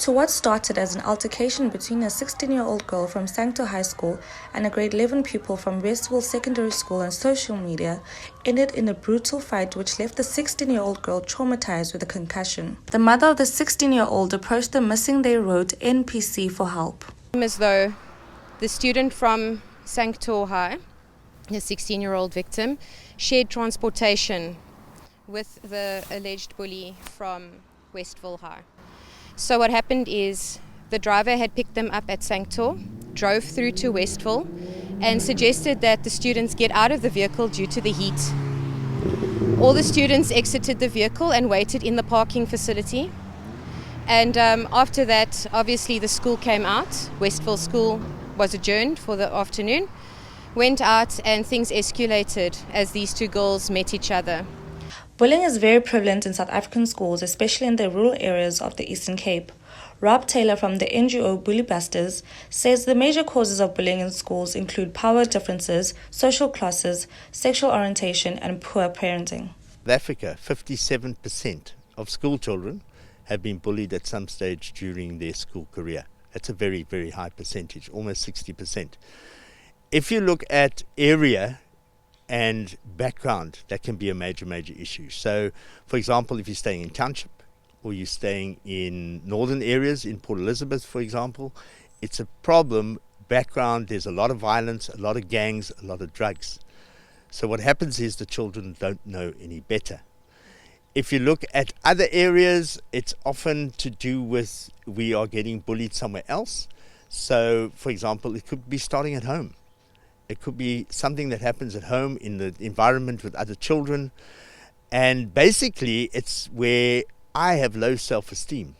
to what started as an altercation between a 16-year-old girl from Sancto High School and a grade 11 pupil from Westville Secondary School on social media ended in a brutal fight which left the 16-year-old girl traumatized with a concussion. The mother of the 16-year-old approached the Missing Day Road NPC for help. As though the student from Sancto High, the 16-year-old victim, shared transportation with the alleged bully from Westville High. So what happened is the driver had picked them up at Sancto, drove through to Westville, and suggested that the students get out of the vehicle due to the heat. All the students exited the vehicle and waited in the parking facility. And after that, obviously the school came out. Westville School was adjourned for the afternoon, went out, and things escalated as these two girls met each other. Bullying is very prevalent in South African schools, especially in the rural areas of the Eastern Cape. Rob Taylor from the NGO Bully Busters says the major causes of bullying in schools include power differences, social classes, sexual orientation, and poor parenting. In Africa, 57% of school children have been bullied at some stage during their school career. That's a very, very high percentage, almost 60%. If you look at area and background, that can be a major issue. So, for example, if you're staying in township or you're staying in northern areas, in Port Elizabeth, for example, it's a problem. Background, there's a lot of violence, a lot of gangs, a lot of drugs. So what happens is the children don't know any better. If you look at other areas, it's often to do with we are getting bullied somewhere else. So, for example, it could be starting at home. It could be something that happens at home in the environment with other children. And basically, it's where I have low self-esteem.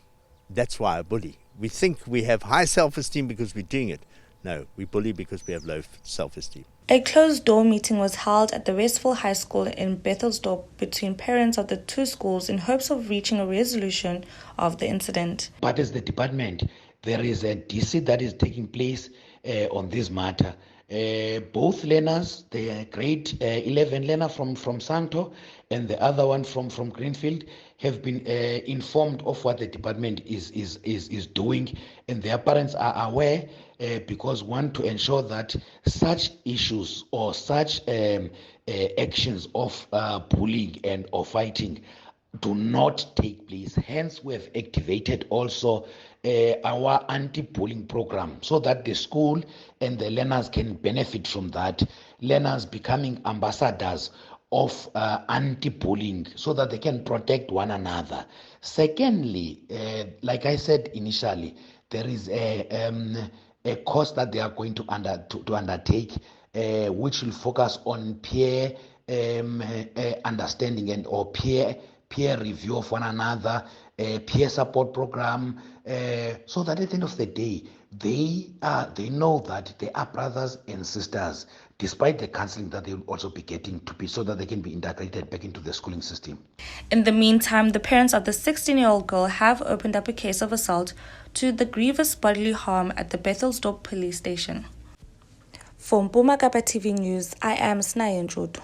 That's why I bully. We think we have high self-esteem because we're doing it. No, we bully because we have low self-esteem. A closed-door meeting was held at the Westville High School in Bethelsdorp between parents of the two schools in hopes of reaching a resolution of the incident. But as the department, there is a DC that is taking place on this matter. Both learners, the grade 11 learner from Sancto and the other one from Greenfield, have been informed of what the department is doing, and their parents are aware because want to ensure that such issues or such actions of bullying and or fighting do not take place. Hence, we have activated also our anti-bullying program so that the school and the learners can benefit from that. Learners becoming ambassadors of anti-bullying so that they can protect one another. Secondly, like I said initially, there is a course that they are going to undertake which will focus on peer understanding and or peer review of one another, peer support program, so that at the end of the day, they know that they are brothers and sisters, despite the counseling that they will also be getting to be, so that they can be integrated back into the schooling system. In the meantime, the parents of the 16-year-old girl have opened up a case of assault to the grievous bodily harm at the Bethelsdorp police station. For Gqeberha TV News, I am Snayen Judu.